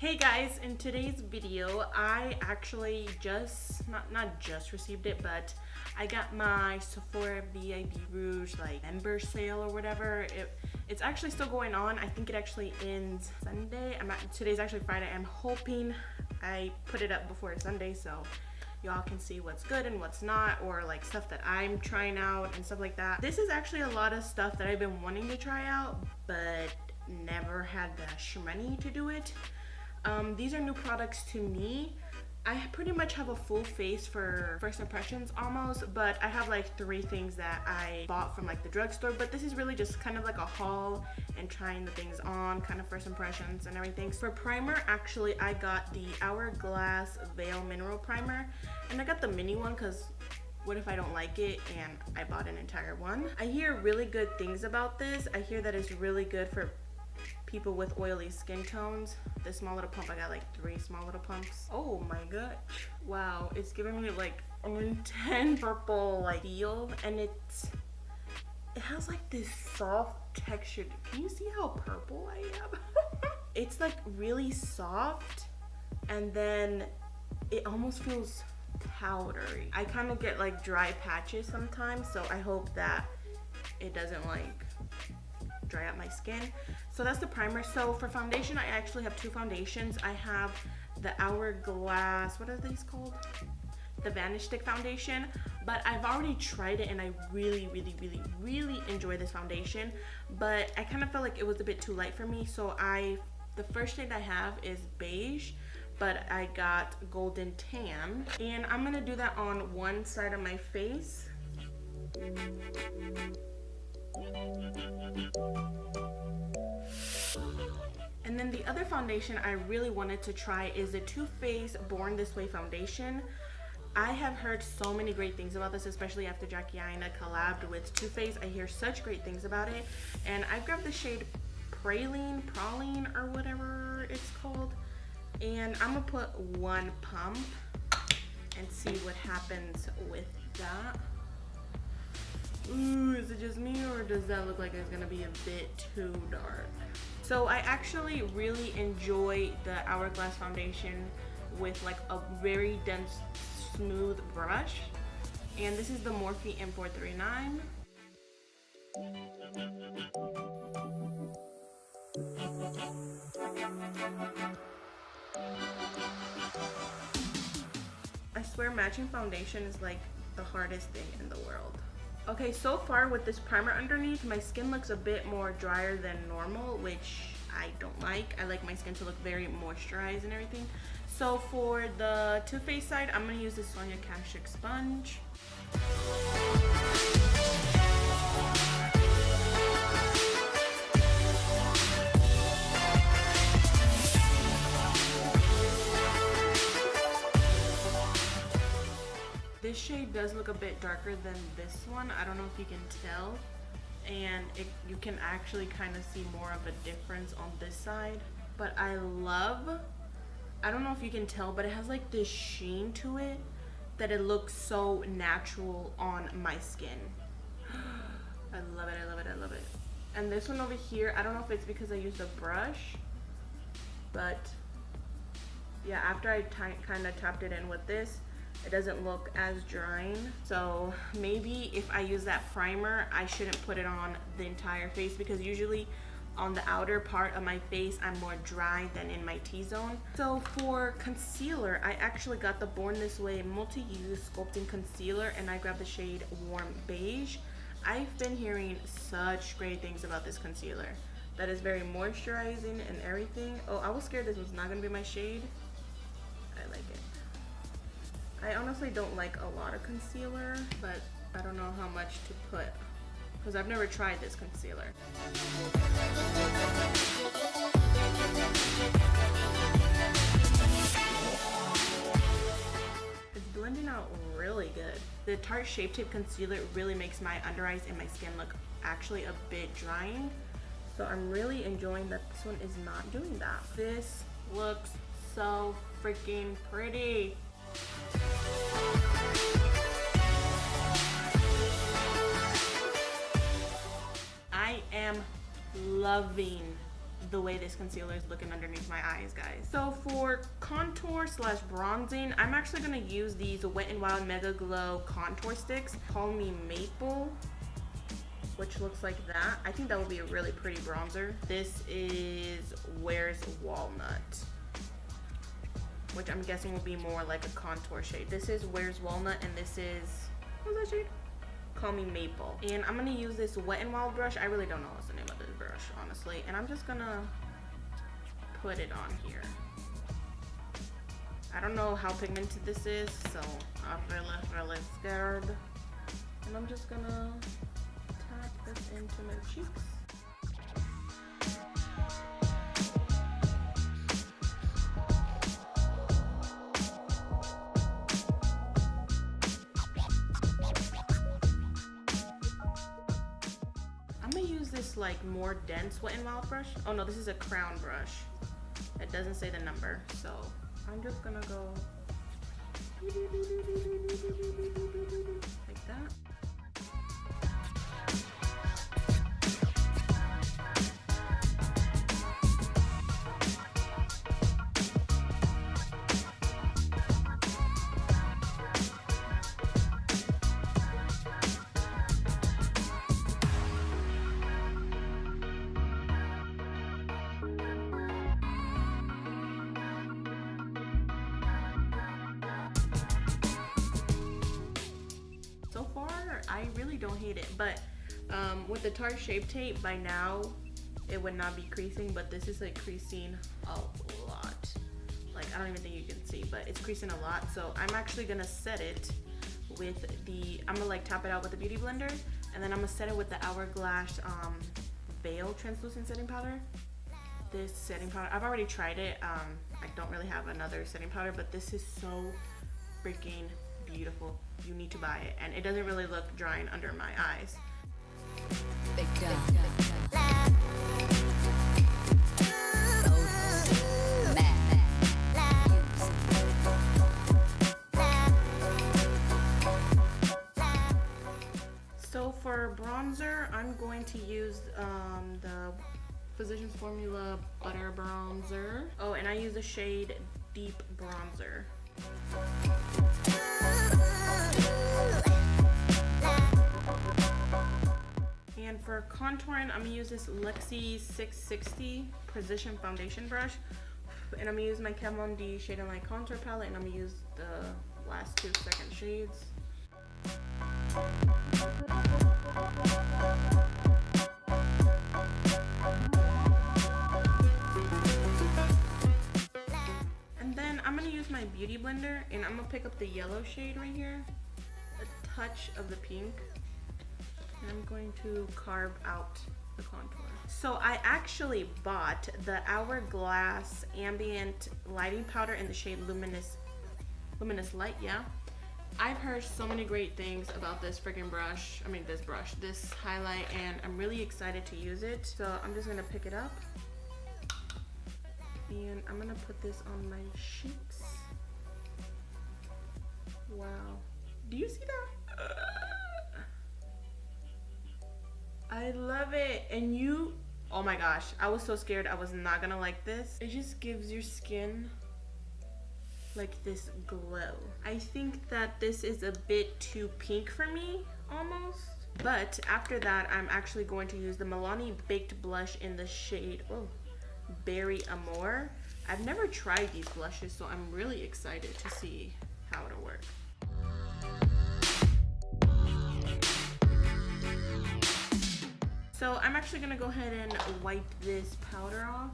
Hey guys, in today's video, I actually not just received it, but I got my Sephora Vib Rouge like member sale or whatever. It's actually still going on. I think it actually ends Sunday. Today's actually Friday. I'm hoping I put it up before Sunday so y'all can see what's good and what's not, or like stuff that I'm trying out and stuff like that. This is actually a lot of stuff that I've been wanting to try out, but never had the shmoney to do it. These are new products to me. I pretty much have a full face for first impressions almost, but I have like 3 things that I bought from like the drugstore, but this is really just kind of like a haul and trying the things on, kind of first impressions and everything. For primer, actually I got the Hourglass Veil Mineral Primer, and I got the mini one because what if I don't like it, and I bought an entire one. I hear really good things about this. I hear that it's really good for people with oily skin tones. This small little pump, I got like 3 small little pumps. Oh my gosh, wow, it's giving me like an intense purple like feel, and it has like this soft texture. Can you see how purple I am? It's like really soft, and then it almost feels powdery. I kind of get like dry patches sometimes, so I hope that it doesn't like dry out my skin. So that's the primer. So for foundation, I actually have 2 foundations. I have the Hourglass, what are these called? The Vanish stick foundation, but I've already tried it and I really enjoy this foundation, but I kind of felt like it was a bit too light for me. So the first shade I have is beige, but I got golden tan, and I'm gonna do that on one side of my face. And then the other foundation I really wanted to try is the Too Faced Born This Way foundation. I have heard so many great things about this, especially after Jackie Aina collabed with Too Faced. I hear such great things about it, and I grabbed the shade Praline or whatever it's called, and I'm gonna put 1 pump and see what happens with that. Ooh, is it just me, or does that look like it's gonna be a bit too dark? So I actually really enjoy the Hourglass foundation with like a very dense, smooth brush. And this is the Morphe M439. I swear matching foundation is like the hardest thing in the world. Okay, so far with this primer underneath, my skin looks a bit more drier than normal, which I don't like. I like my skin to look very moisturized and everything. So for the Too Faced side, I'm going to use this Sonia Kashuk sponge. This shade does look a bit darker than this one. I don't know if you can tell, and you can actually kind of see more of a difference on this side. But I don't know if you can tell, but it has like this sheen to it that it looks so natural on my skin. I love it, I love it, I love it. And this one over here, I don't know if it's because I used a brush, but yeah, after I kind of tapped it in with this, it doesn't look as drying. So maybe if I use that primer, I shouldn't put it on the entire face, because usually on the outer part of my face I'm more dry than in my T-zone. So for concealer, I actually got the Born This Way multi-use sculpting concealer, and I grabbed the shade Warm Beige. I've been hearing such great things about this concealer, that is very moisturizing and everything. Oh, I was scared this was not gonna be my shade. I like it. I honestly don't like a lot of concealer, but I don't know how much to put, because I've never tried this concealer. It's blending out really good. The Tarte Shape Tape Concealer really makes my under eyes and my skin look actually a bit drying. So I'm really enjoying that this one is not doing that. This looks so freaking pretty. I am loving the way this concealer is looking underneath my eyes, guys. So for contour slash bronzing, I'm actually gonna use these Wet n Wild Mega Glow contour sticks. Call Me Maple, which looks like that. I think that would be a really pretty bronzer. This is Where's Walnut, which I'm guessing will be more like a contour shade. This is Where's Walnut, and this is, what's that shade? Call Me Maple. And I'm gonna use this Wet n Wild brush. I really don't know what's the name of this brush, honestly. And I'm just gonna put it on here. I don't know how pigmented this is, so I'm really scared. And I'm just gonna tap this into my cheeks. This like more dense Wet n Wild brush. Oh no, this is a crown brush. It doesn't say the number, so I'm just gonna go like that. I really don't hate it, but with the Tarte Shape Tape, by now it would not be creasing, but this is like creasing a lot. Like, I don't even think you can see, but it's creasing a lot. So I'm actually gonna set it with I'm gonna like tap it out with the Beauty Blender, and then I'm gonna set it with the Hourglass Veil Translucent Setting Powder. This setting powder, I've already tried it. I don't really have another setting powder, but this is so freaking beautiful. You need to buy it, and it doesn't really look drying under my eyes. So for bronzer, I'm going to use the Physicians Formula Butter Bronzer. Oh, and I use the shade Deep Bronzer. And for contouring, I'm gonna use this Lexi 660 Precision Foundation brush, and I'm gonna use my Kat Von D Shade and Light Contour Palette, and I'm gonna use the last 2 second shades. And then I'm gonna use my Beauty Blender, and I'm gonna pick up the yellow shade right here, a touch of the pink, and I'm going to carve out the contour. So I actually bought the Hourglass Ambient Lighting Powder in the shade Luminous Light, yeah. I've heard so many great things about this freaking brush, this highlight, and I'm really excited to use it. So I'm just gonna pick it up, and I'm gonna put this on my cheeks. Wow, do you see that? I love it. And oh my gosh, I was so scared I was not gonna like this. It just gives your skin like this glow. I think that this is a bit too pink for me, almost. But after that, I'm actually going to use the Milani Baked Blush in the shade, Berry Amore. I've never tried these blushes, so I'm really excited to see how it'll work. So I'm actually gonna go ahead and wipe this powder off.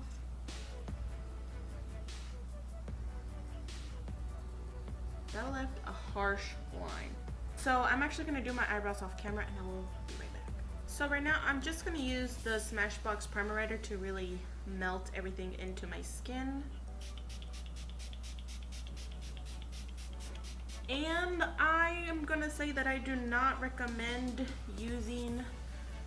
That left a harsh line. So I'm actually gonna do my eyebrows off camera, and I will be right back. So right now I'm just gonna use the Smashbox Primer Writer to really melt everything into my skin. And I am gonna say that I do not recommend using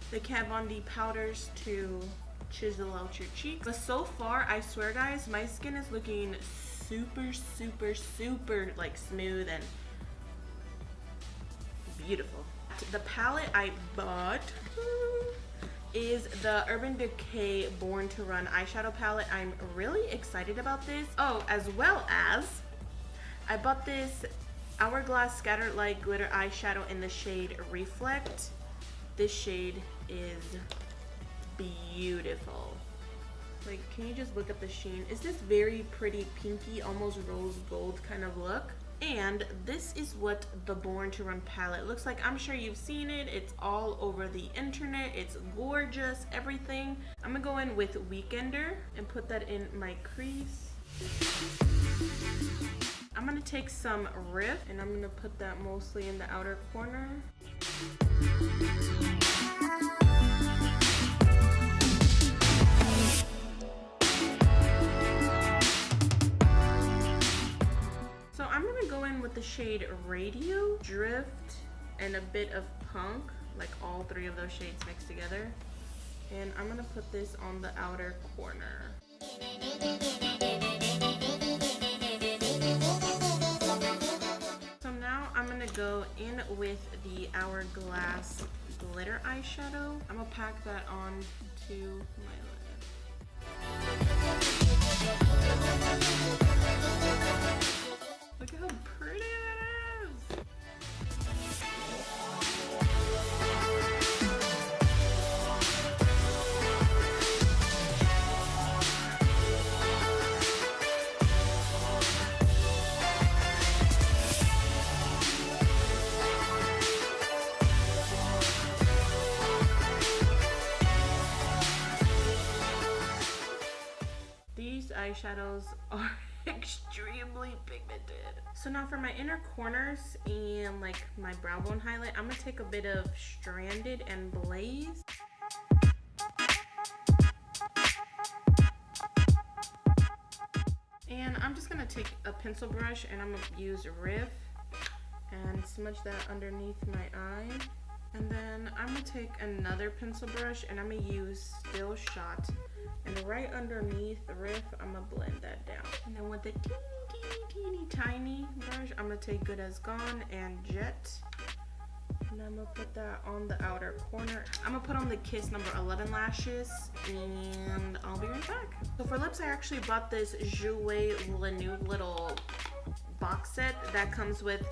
the Kat Von D powders to chisel out your cheeks. But so far, I swear guys, my skin is looking super, super, super like smooth and beautiful. The palette I bought is the Urban Decay Born to Run eyeshadow palette. I'm really excited about this. Oh, as well as I bought this Hourglass Scattered Light Glitter eyeshadow in the shade Reflect. This shade is beautiful. Like, can you just look at the sheen? Is this very pretty pinky, almost rose gold kind of look? And this is what the Born to Run palette looks like. I'm sure you've seen it. It's all over the internet. It's gorgeous, everything. I'm gonna go in with Weekender and put that in my crease. I'm gonna take some Riff and I'm gonna put that mostly in the outer corner. So I'm gonna go in with the shade Radio, Drift, and a bit of Punk, like all three of those shades mixed together. And I'm gonna put this on the outer corner. So now I'm gonna go in with the Hourglass glitter eyeshadow. I'm gonna pack that on to my lid. Look at how pretty that is! These eyeshadows are extremely pigmented. So now for my inner corners and like my brow bone highlight, I'm gonna take a bit of Stranded and Blaze. And I'm just gonna take a pencil brush and I'm gonna use Riff and smudge that underneath my eye. And then I'm gonna take another pencil brush and I'm gonna use Still Shot. And right underneath the Riff, I'm gonna blend that down. And then with the teeny tiny brush, I'm gonna take Good As Gone and Jet. And I'm gonna put that on the outer corner. I'm gonna put on the Kiss number 11 lashes and I'll be right back. So for lips, I actually bought this Jouer Le Nude little box set that comes with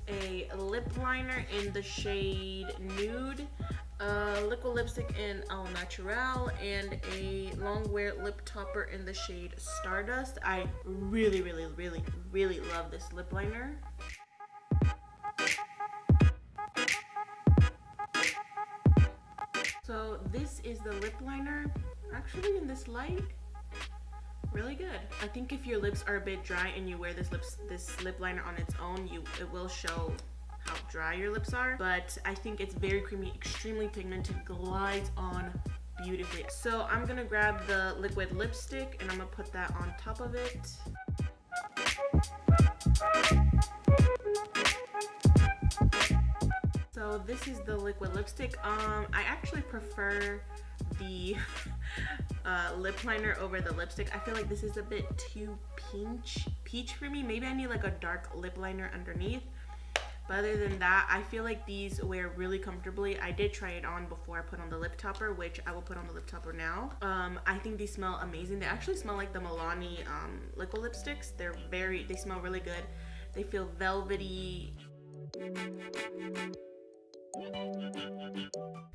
a lip liner in the shade Nude, liquid lipstick in alnacarrillo, and a long wear lip topper in the shade Stardust. I really love this lip liner. So this is the lip liner. Actually, in this light, really good. I think if your lips are a bit dry and you wear this lip liner on its own, it will show how dry your lips are, but I think it's very creamy, extremely pigmented, glides on beautifully. So I'm gonna grab the liquid lipstick and I'm gonna put that on top of it. So this is the liquid lipstick. I actually prefer the lip liner over the lipstick. I feel like this is a bit too peach for me. Maybe I need like a dark lip liner underneath. But other than that, I feel like these wear really comfortably. I did try it on before I put on the lip topper, which I will put on the lip topper now. I think these smell amazing. They actually smell like the Milani liquid lipsticks. They smell really good. They feel velvety.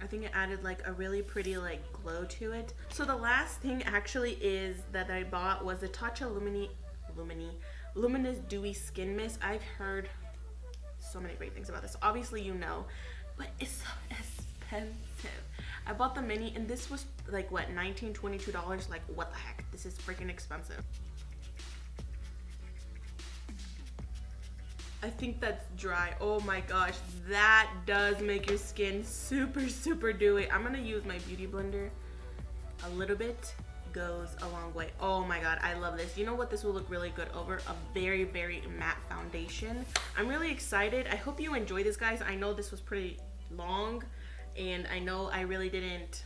I think it added like a really pretty like glow to it. So the last thing actually is that I bought was the Tatcha Luminous Dewy Skin Mist. I've heard so many great things about this. Obviously you know, but it's so expensive. I bought the mini and this was like what, $19, $22? Like what the heck? This is freaking expensive. I think that's dry. Oh my gosh, that does make your skin super dewy. I'm gonna use my beauty blender. A little bit goes a long way. Oh my god, I love this. You know what this will look really good over? A very matte foundation. I'm really excited. I hope you enjoy this, guys. I know this was pretty long and I know I really didn't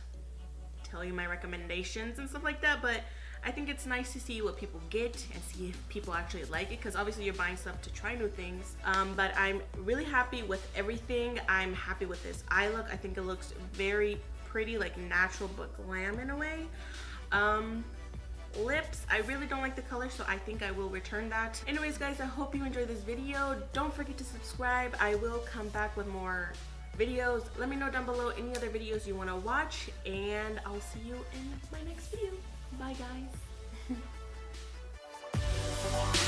tell you my recommendations and stuff like that, but I think it's nice to see what people get and see if people actually like it, because obviously you're buying stuff to try new things. But I'm really happy with everything. I'm happy with this eye look. I think it looks very pretty, like natural but glam in a way. Lips, I really don't like the color, so I think I will return that. Anyways guys, I hope you enjoyed this video. Don't forget to subscribe. I will come back with more videos. Let me know down below any other videos you want to watch, and I'll see you in my next video. Bye guys.